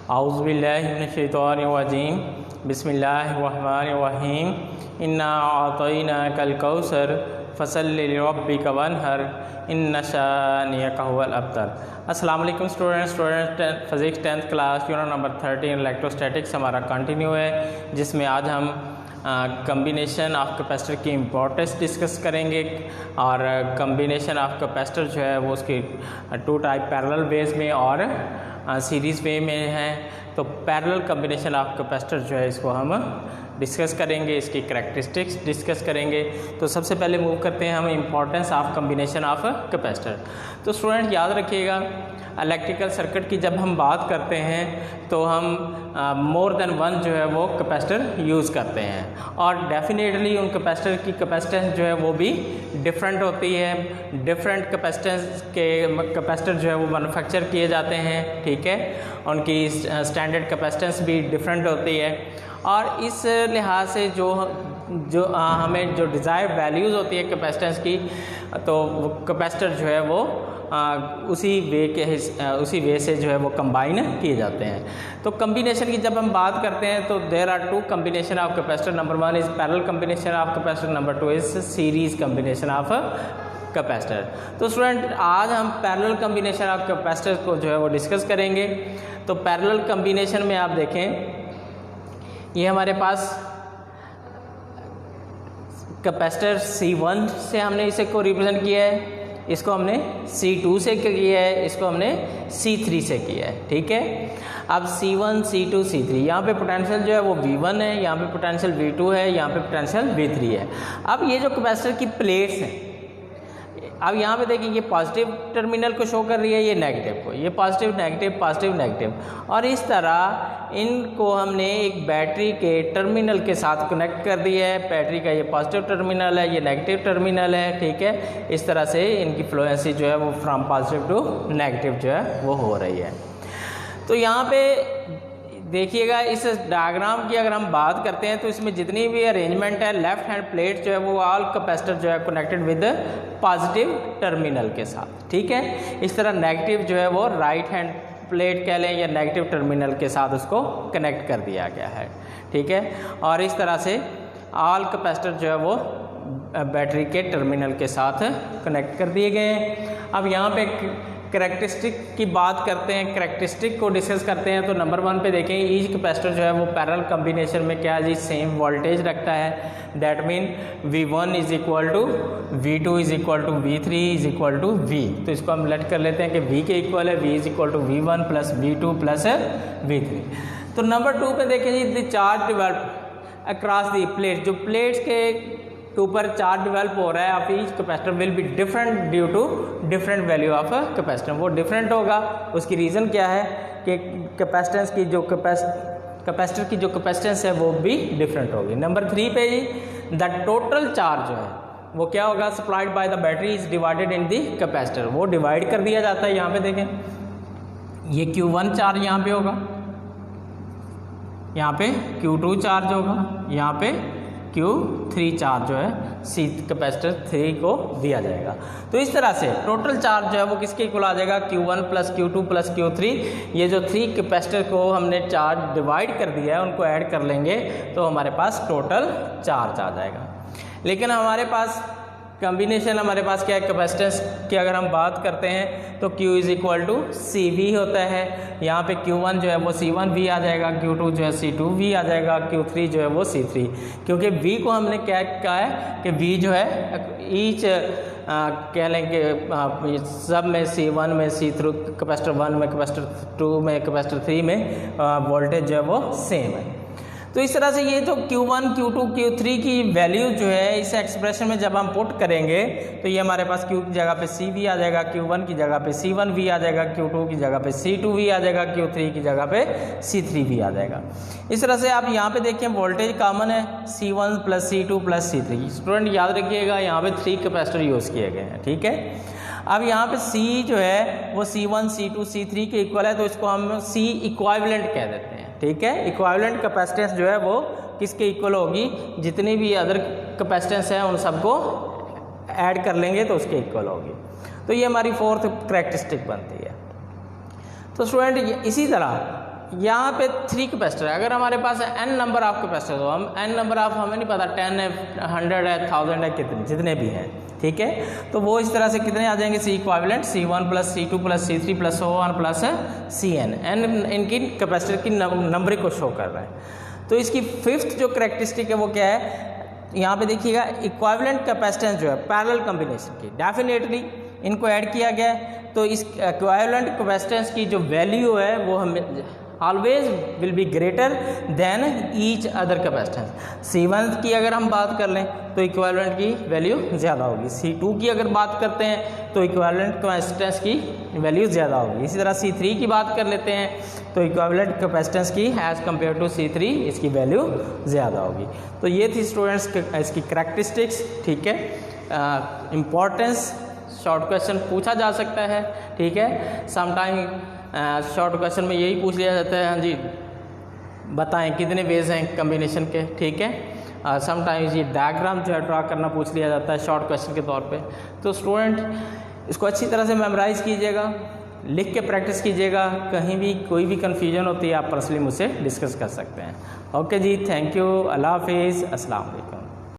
औज़ुबिल्लाहिमिनश्शैतानिर्रजीम बिस्मिल्लाहिर्रहमानिर्रहीम इन्ना अतईनाकल कौसर फसल्लि लिरब्बिका वन्हर इन्ना शानिअका हुवल अब्तर। अस्सलाम वालेकुम student physics 10th class unit number 13 electrostatics हमारा कंटिन्यू है, जिसमें आज हम कम्बिनेशन ऑफ कैपेसिटर की इम्पोर्टेंस डिस्कस करेंगे। और कम्बिनेशन ऑफ कैपेसिटर जो है वो उसकी टू टाइप पैरेलल वेज में और सीरीज़ वे में है। तो पैरेलल कम्बिनेशन ऑफ कैपेसिटर जो है इसको हम डिस्कस करेंगे, इसकी करैक्टरिस्टिक्स डिस्कस करेंगे। तो सबसे पहले मूव करते हैं हम importance of combination of capacitor. तो स्टूडेंट याद रखिएगा, इलेक्ट्रिकल सर्किट की जब हम बात करते हैं तो हम मोर देन वन जो है वो कैपेसिटर यूज़ करते हैं, और डेफिनेटली उन कैपेसिटर की कैपेसिटेंस जो है वो भी डिफरेंट होती है। डिफरेंट कैपेसिटेंस के कैपेसिटर जो है वो मैन्युफैक्चर किए जाते हैं, ठीक है। उनकी स्टैंडर्ड कैपेसिटेंस भी डिफरेंट होती है, और इस लिहाज से जो हमें जो डिज़ायर्ड वैल्यूज़ होती है कैपेसिटेंस की, तो कैपेसिटर जो है वो उसी वे से जो है वो कंबाइन किए जाते हैं। तो कम्बिनेशन की जब हम बात करते हैं तो there are two combination of capacitor. Number 1 is parallel combination of capacitor, number 2 is series combination of capacitor. तो स्टूडेंट आज हम पैरेलल कम्बिनेशन ऑफ कैपेसिटर को जो है वो डिस्कस करेंगे। तो पैरेलल कम्बिनेशन में आप देखें, ये हमारे पास कैपेसिटर C1 से हमने इसे को रिप्रेजेंट किया है, इसको हमने C2 से किया है, इसको हमने C3 से किया है, ठीक है। अब C1, C2, C3 यहाँ पे पोटेंशियल जो है वो V1 है, यहाँ पे पोटेंशियल V2 है, यहाँ पे पोटेंशियल V3 है। अब ये जो कैपेसिटर की प्लेट्स हैं, अब यहाँ पे देखिए ये पॉजिटिव टर्मिनल को शो कर रही है, ये नेगेटिव को, ये पॉजिटिव नेगेटिव पॉजिटिव नेगेटिव, और इस तरह इनको हमने एक बैटरी के टर्मिनल के साथ कनेक्ट कर दिया है। बैटरी का ये पॉजिटिव टर्मिनल है, ये नेगेटिव टर्मिनल है, ठीक है। इस तरह से इनकी फ्लुएंसी जो है वो फ्रॉम पॉजिटिव टू नेगेटिव जो है वो हो रही है। तो यहाँ पे देखिएगा, इस डायग्राम की अगर हम बात करते हैं तो इसमें जितनी भी अरेंजमेंट है, लेफ्ट हैंड प्लेट जो है वो ऑल कैपेसिटर जो है कनेक्टेड विद पॉजिटिव टर्मिनल के साथ, ठीक है। इस तरह नेगेटिव जो है वो राइट हैंड प्लेट कह लें या नेगेटिव टर्मिनल के साथ उसको कनेक्ट कर दिया गया है, ठीक है। और इस तरह से ऑल कैपेसिटर जो है वो बैटरी के टर्मिनल के साथ कनेक्ट कर दिए गए हैं। अब यहाँ पे करैक्टरिस्टिक की बात करते हैं, करैक्टरिस्टिक को डिस्कस करते हैं। तो नंबर 1 पे देखें, ईच कैपेसिटर जो है वो पैरेलल कम्बिनेशन में क्या जी सेम वोल्टेज रखता है। That mean V1 is equal to V2 is equal to V3 is equal to V। तो इसको हम लेट कर लेते हैं कि V के इक्वल है, V is equal to V1 plus V2 plus V3। तो नंबर 2 पे देखें जी, the charge develop across the plate, जो प्लेट्स के ऊपर चार्ज डेवलप हो रहा है of each capacitor will be different due to different value of capacitor. वो डिफरेंट होगा, उसकी रीज़न क्या है कि कैपेसिटेंस की जो कैपेसिटर की जो कैपेसिटेंस है वो भी डिफरेंट होगी। नंबर 3 पे जी, द टोटल चार्ज जो है वो क्या होगा, supplied by the battery is divided in the capacitor. वो डिवाइड कर दिया जाता है। यहाँ पे देखें, ये Q1 चार्ज यहाँ पे होगा, यहाँ पे Q2 चार्ज होगा, यहाँ पे Q3 चार्ज जो है सी कैपेसिटर 3 को दिया जाएगा। तो इस तरह से टोटल चार्ज जो है वो किसके इक्वल आ जाएगा, Q1 plus Q2 plus Q3। ये जो 3 कैपेसिटर को हमने चार्ज डिवाइड कर दिया है, उनको ऐड कर लेंगे तो हमारे पास टोटल चार्ज आ जाएगा। लेकिन हमारे पास कम्बिनेशन, हमारे पास क्या है, कैपेसिटेंस की अगर हम बात करते हैं तो Q is equal to CV होता है। यहाँ पे Q1 जो है वो C1V आ जाएगा, Q2 जो है C2V आ जाएगा, Q3 जो है वो C3। क्योंकि V को हमने क्या कहा है कि V जो है ईच कह लें कि सब में C1 में C3 कैपेसिटर 1 में कैपेसिटर 2 में कैपेसिटर 3 में वोल्टेज जो है वो सेम है। तो इस तरह से ये जो Q1, Q2, Q3 की वैल्यू जो है इस एक्सप्रेशन में जब हम पुट करेंगे तो ये हमारे पास Q की जगह पे CV आ जाएगा, Q1 की जगह पे C1V आ जाएगा, Q2 की जगह पे C2V आ जाएगा, Q3 की जगह पे C3V आ जाएगा। इस तरह से आप यहाँ पे देखिए वोल्टेज कॉमन है, C1 plus C2 plus C3। Student याद रखिएगा, यहाँ पे 3 कैपेसिटर यूज़ किए गए हैं, ठीक है। अब यहाँ पे C जो है वो C1, C2, C3 के इक्वल है, तो इसको हम C इक्विवेलेंट कह देते हैं, ठीक है। इक्विवेलेंट कैपेसिटेंस जो है वो किसके इक्वल होगी, जितनी भी अदर कैपेसिटेंस है उन सबको ऐड कर लेंगे तो उसके इक्वल होगी। तो ये हमारी 4th करैक्टरिस्टिक बनती है। तो स्टूडेंट इसी तरह यहाँ पे 3 कैपेसिटर है। अगर हमारे पास n नंबर ऑफ कैपेसिटर हो, हम n नंबर ऑफ हमें नहीं पता 10 है, 100 है, 1000 है, कितने जितने भी हैं, ठीक है। तो वो इस तरह से कितने आ जाएंगे, C equivalent C1 plus C2 plus C3 plus O1 plus Cn, n इनकी कैपेसिटर की नंबरिंग को शो कर रहा है। तो इसकी 5th जो करेक्टरिस्टिक है वो क्या है, यहाँ पे देखिएगा इक्विवेलेंट कैपेसिटेंस जो है पैरेलल कॉम्बिनेशन की, डेफिनेटली इनको ऐड किया गया है। तो इस इक्विवेलेंट कैपेसिटेंस की जो वैल्यू है वो हमें always will be greater than each other capacitance. C1 की अगर हम बात कर लें तो इक्विवेलेंट की वैल्यू ज़्यादा होगी, C2 की अगर बात करते हैं तो इक्विवेलेंट कैपेसिटेंस की वैल्यू ज़्यादा होगी। इसी तरह C3 की बात कर लेते हैं तो इक्विवेलेंट कैपेसिटेंस की एज़ कम्पेयर टू C3 इसकी वैल्यू ज़्यादा होगी। तो ये थी स्टूडेंट्स इसकी करैक्टरिस्टिक्स, ठीक है। इम्पोर्टेंस शॉर्ट क्वेश्चन पूछा जा सकता है, ठीक है। समटाइम शॉर्ट क्वेश्चन में यही पूछ लिया जाता है, हाँ जी बताएं कितने वेज हैं कम्बिनेशन के, ठीक है। समटाइम्स ये डायग्राम जो है ड्रा करना पूछ लिया जाता है शॉर्ट क्वेश्चन के तौर पे। तो स्टूडेंट इसको अच्छी तरह से मेमोराइज़ कीजिएगा, लिख के प्रैक्टिस कीजिएगा। कहीं भी कोई भी कन्फ्यूजन होती है आप पर्सनली मुझसे डिस्कस कर सकते हैं। ओके जी, थैंक यू, अल्लाह हाफिज़, अस्सलाम वालेकुम।